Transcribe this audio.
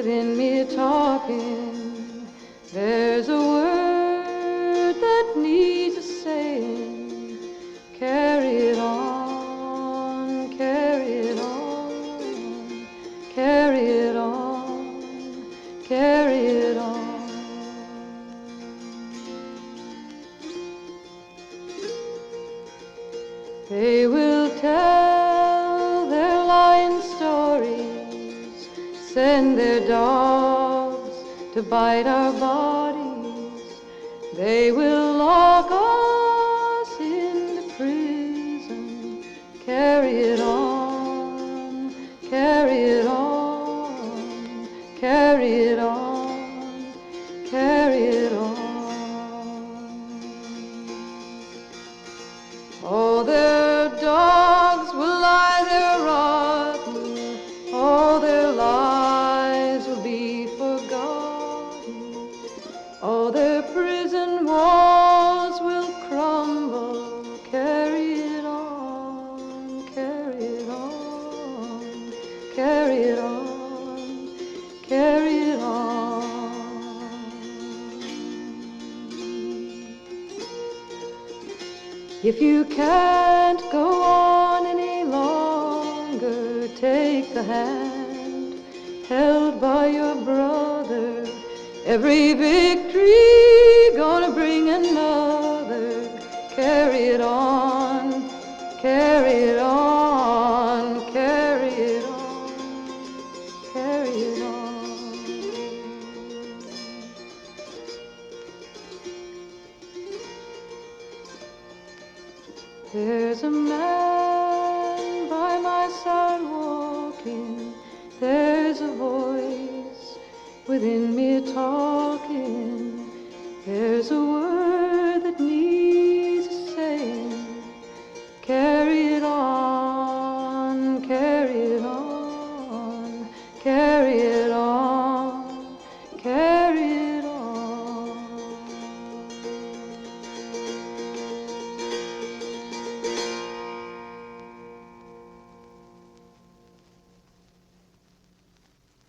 within me talking. There's a word that needs a saying. Carry it on, carry it on, carry it on, carry it on. They will tell their lying stories, send their dogs to bite our bodies. They will lock us into prison. Carry it on, carry it on, carry it on, carry it on. All their dogs will lie there rotten, all their lies will be forgotten, all their prison walls will crumble. Carry it on, carry it on, carry it on, carry it on. If you can't go on any longer, take the hand held by your brother. Every victory gonna bring another. Carry it on, carry it on, carry it on, carry it on. There's a man by my side walking. There's a voice within me talking. There's a word